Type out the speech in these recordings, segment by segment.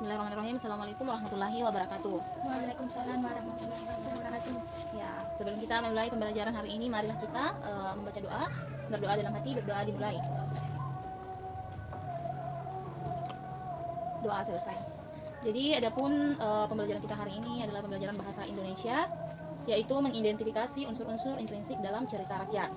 Bismillahirrahmanirrahim. Assalamualaikum warahmatullahi wabarakatuh. Waalaikumsalam warahmatullahi wabarakatuh. Ya, sebelum kita memulai pembelajaran hari ini, marilah kita membaca doa, berdoa dalam hati, berdoa dimulai. Doa selesai. Jadi, adapun pembelajaran kita hari ini adalah pembelajaran bahasa Indonesia, yaitu mengidentifikasi unsur-unsur intrinsik dalam cerita rakyat.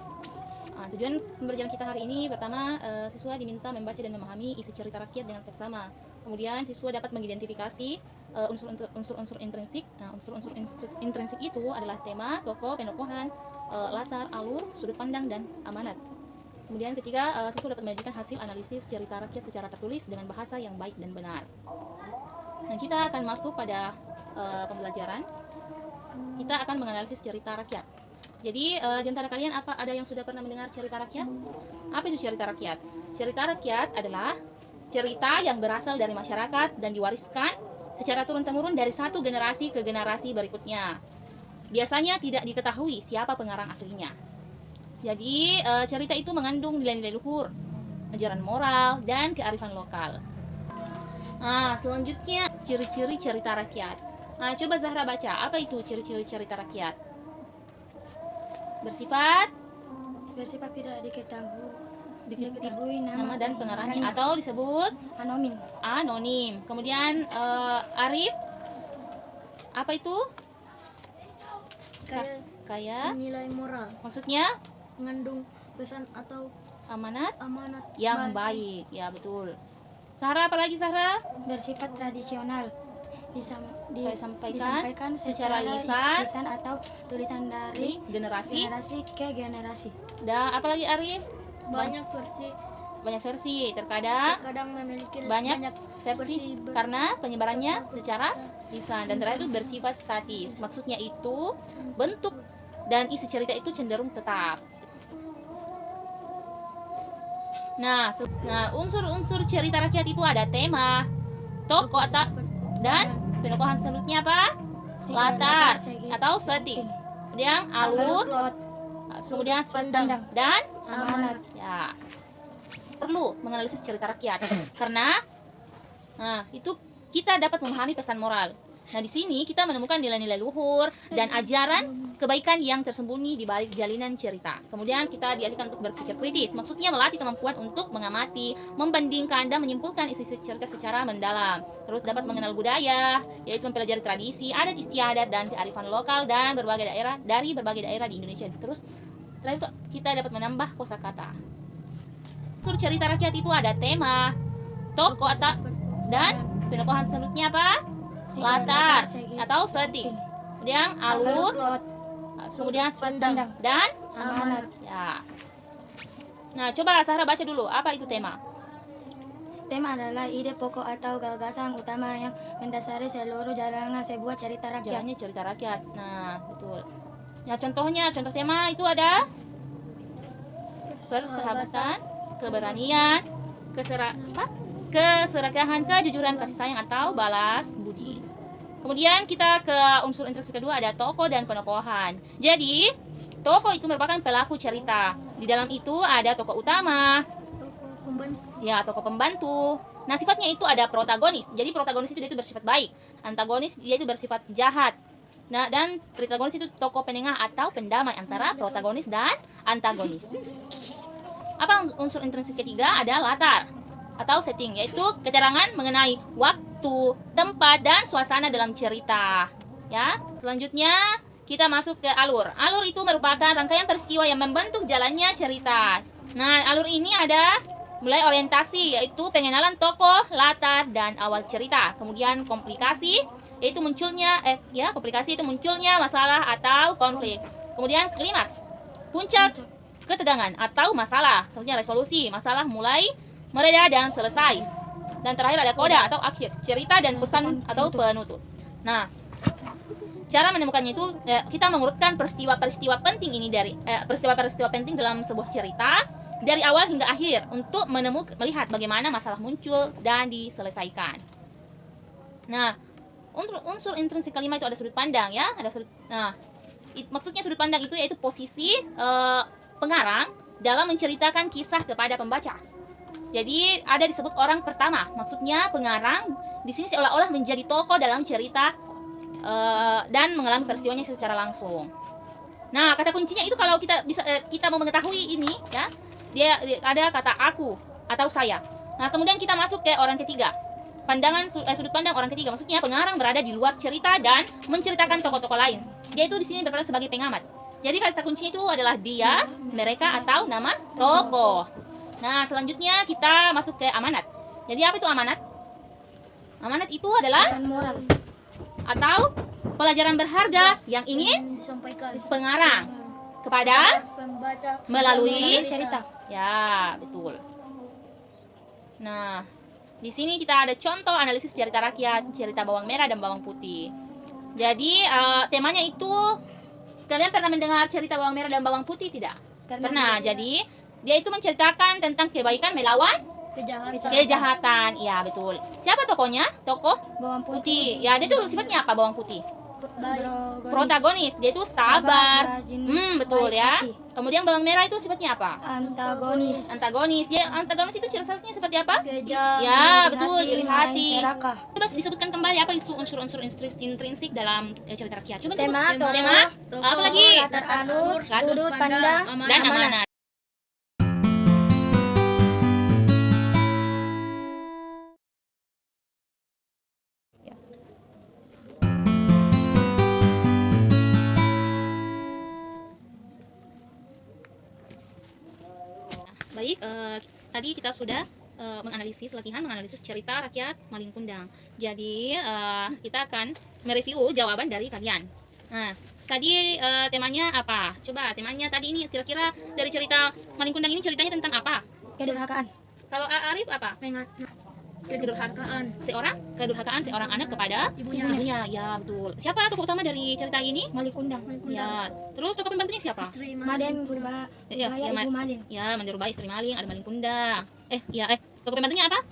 Tujuan pembelajaran kita hari ini, pertama, siswa diminta membaca dan memahami isi cerita rakyat dengan seksama. Kemudian siswa dapat mengidentifikasi unsur-unsur intrinsik. Nah, unsur-unsur intrinsik itu adalah tema, tokoh, penokohan, latar, alur, sudut pandang, dan amanat. Kemudian ketiga, siswa dapat menyajikan hasil analisis cerita rakyat secara tertulis dengan bahasa yang baik dan benar. Nah, kita akan masuk pada pembelajaran. Kita akan menganalisis cerita rakyat. Jadi, di antara kalian ada yang sudah pernah mendengar cerita rakyat? Apa itu cerita rakyat? Cerita rakyat adalah cerita yang berasal dari masyarakat dan diwariskan secara turun-temurun dari satu generasi ke generasi berikutnya. Biasanya tidak diketahui siapa pengarang aslinya. Jadi, cerita itu mengandung nilai-nilai luhur, ajaran moral, dan kearifan lokal. Selanjutnya, ciri-ciri cerita rakyat. Coba Zahra baca, apa itu ciri-ciri cerita rakyat? Bersifat tidak diketahui nama dan pengarangnya, atau disebut anonim. Kemudian arif, apa itu? Kayak nilai moral, maksudnya mengandung pesan atau amanat yang baik. Ya, betul. Zahra, apa lagi Zahra? bersifat tradisional, disampaikan secara lisan atau tulisan dari generasi ke generasi. Dan apa lagi Arif? Banyak versi, terkadang memiliki banyak versi karena penyebarannya secara lisan. Dan terakhir itu bersifat statis, maksudnya itu bentuk dan isi cerita itu cenderung tetap. Nah, unsur-unsur cerita rakyat itu ada tema, tokoh dan penokohan. Selanjutnya apa? Latar atau setting. Kemudian alur, kemudian pandang dan amanat. Ya, perlu menganalisis cerita rakyat karena itu kita dapat memahami pesan moral. Nah, di sini kita menemukan nilai-nilai luhur dan ajaran kebaikan yang tersembunyi di balik jalinan cerita. Kemudian kita dialihkan untuk berpikir kritis, maksudnya melatih kemampuan untuk mengamati, membandingkan, dan menyimpulkan isi cerita secara mendalam. Terus dapat mengenal budaya, yaitu mempelajari tradisi, adat istiadat, dan kearifan lokal dan berbagai daerah di Indonesia. Terus terakhir kita dapat menambah kosakata. Unsur cerita rakyat itu ada tema, tokoh dan penokohan. Selanjutnya apa? Latar atau setting. Kemudian alur, kemudian pandang dan amanat. Ya. Nah, coba Zahra baca dulu, apa itu tema? Tema adalah ide pokok atau gagasan utama yang mendasari seluruh jalannya sebuah cerita rakyat. Jalannya cerita rakyat. Nah, betul. Nah, contoh tema itu ada persahabatan, keberanian, keserakahan, kejujuran, kasih sayang, atau balas budi. Kemudian kita ke unsur intrinsik kedua, ada tokoh dan penokohan. Jadi, tokoh itu merupakan pelaku cerita. Di dalam itu ada tokoh utama, tokoh pembantu. Nah, sifatnya itu ada protagonis. Jadi protagonis itu dia itu bersifat baik, antagonis dia itu bersifat jahat. Nah, dan protagonis itu tokoh penengah atau pendamai antara protagonis dan antagonis. Apa unsur intrinsik ketiga? Ada latar atau setting, yaitu keterangan mengenai waktu, tempat, dan suasana dalam cerita. Ya, selanjutnya kita masuk ke alur. Alur itu merupakan rangkaian peristiwa yang membentuk jalannya cerita. Nah, alur ini ada mulai orientasi, yaitu pengenalan tokoh, latar, dan awal cerita. Kemudian komplikasi, yaitu munculnya masalah atau konflik. Kemudian klimaks, puncak ketegangan atau masalah. Selanjutnya resolusi, masalah mulai mereda dan selesai. Dan terakhir ada koda atau akhir, cerita dan pesan atau penutup. Nah, cara menemukannya itu kita mengurutkan peristiwa-peristiwa penting ini dari peristiwa-peristiwa penting dalam sebuah cerita dari awal hingga akhir untuk melihat bagaimana masalah muncul dan diselesaikan. Nah, unsur intrinsik kelima itu ada sudut pandang, ya. Maksudnya sudut pandang itu yaitu posisi pengarang dalam menceritakan kisah kepada pembaca. Jadi ada disebut orang pertama. Maksudnya pengarang di sini seolah-olah menjadi tokoh dalam cerita dan mengalami peristiwanya secara langsung. Nah, kata kuncinya itu kalau kita mau mengetahui ini ya, dia ada kata aku atau saya. Nah, kemudian kita masuk ke orang ketiga. Sudut pandang orang ketiga, maksudnya pengarang berada di luar cerita dan menceritakan tokoh-tokoh lain. Dia itu di sini berperan sebagai pengamat. Jadi kata kuncinya itu adalah dia, mereka, atau nama tokoh. Nah, selanjutnya kita masuk ke amanat. Jadi apa itu amanat? Amanat itu adalah Pesan moral. atau pelajaran berharga yang ingin Disampaikan pengarang kepada pembaca melalui cerita. ya, betul. Nah, di sini kita ada contoh analisis cerita rakyat, cerita bawang merah dan bawang putih. Jadi temanya itu, kalian pernah mendengar cerita bawang merah dan bawang putih tidak? Pernah. Jadi dia itu menceritakan tentang kebaikan melawan kejahatan. Ya, betul. Siapa tokohnya? Tokoh Bawang putih. Ya, dia tuh sifatnya apa bawang putih? Protagonis. Dia itu sabar. rajin, Betul baik ya. hati. Kemudian bawang merah itu sifatnya apa? Antagonis. Antagonis. Dia antagonis itu ciri khasnya seperti apa? Kejam, Ya, iri betul, iri hati. serakah. Coba disebutkan kembali apa itu unsur-unsur intrinsik dalam cerita rakyat. Coba sebut. Tema, Tema. Apa lagi? latar alur, Latar sudut pandang, Dan amanat. Baik, tadi kita sudah latihan menganalisis cerita rakyat Malin Kundang. Jadi kita akan mereview jawaban dari kalian. Nah, tadi temanya apa? Coba temanya tadi ini kira-kira dari cerita Malin Kundang ini ceritanya tentang apa? kedurhakaan. Kalau Arif apa? Kedurhakaan seorang anak kepada ibunya. Ya, betul. Siapa tokoh utama dari cerita ini? Malin Kundang. Ya. Terus tokoh pembantunya siapa? Maden berubah. Ya, Ibu Maden. Ya, Mandirubah istri Maling, ada Malin Kundang. Tokoh pembantunya apa?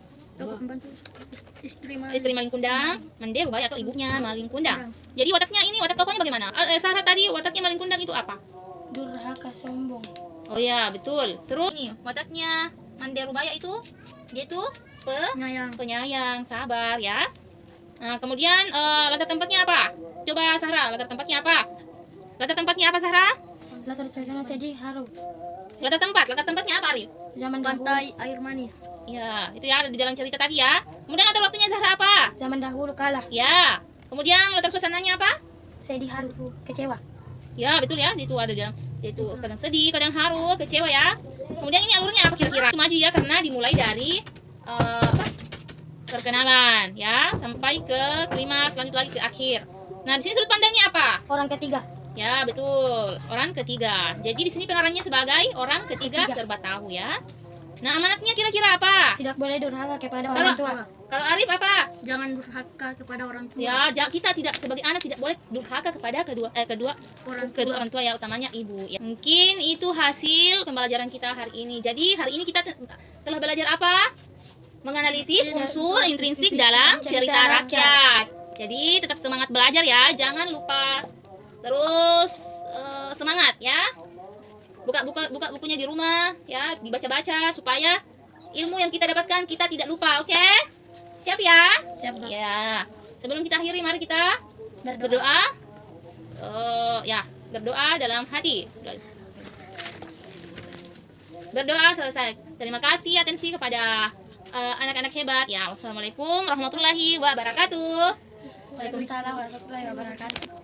Istri Malin Kundang, Mandirubah atau ibunya Malin Kundang. Jadi watak tokohnya bagaimana? Sarah tadi wataknya Malin Kundang itu apa? Durhaka, sombong. Oh ya, betul. Terus nih, wataknya Mandirubah itu dia itu penyayang, sabar ya. Nah, kemudian latar tempatnya apa? Coba Sarah, latar tempatnya apa? Sarah? Latar suasana sedih, haru. Latar tempatnya apa, Arif? Zaman Pantai air manis. Ya, itu ya ada di dalam cerita tadi ya. Kemudian latar waktunya Zahra apa? Zaman dahulu kalah. Ya. Kemudian latar suasananya apa? Sedih, haru, kecewa. Ya, betul ya. Itu ada dalam itu kadang sedih, kadang haru, kecewa ya. Kemudian ini alurnya apa kira-kira? Maju ya karena dimulai dari perkenalan ya sampai ke klimaks, lanjut lagi ke akhir. Nah, di sini sudut pandangnya apa? Orang ketiga. Ya, betul. Orang ketiga. Jadi di sini pengarangnya sebagai orang ketiga serba tahu ya. Nah, amanatnya kira-kira apa? Tidak boleh durhaka kepada orang tua. Kalau Arif apa? Jangan durhaka kepada orang tua. Ya, kita tidak sebagai anak tidak boleh durhaka kepada kedua orang tua ya, utamanya ibu. Ya. Mungkin itu hasil pembelajaran kita hari ini. Jadi hari ini kita telah belajar apa? Menganalisis unsur intrinsik dalam cerita rakyat. Jadi tetap semangat belajar ya, jangan lupa. Terus semangat ya. Buka bukunya di rumah ya, dibaca-baca supaya ilmu yang kita dapatkan kita tidak lupa, oke? Siap ya? Siap, Kak. Ya. Sebelum kita akhiri mari kita berdoa. Berdoa dalam hati. Berdoa selesai. Terima kasih atensi kepada anak-anak hebat. Ya, wassalamualaikum warahmatullahi wabarakatuh. Waalaikumsalam warahmatullahi wabarakatuh.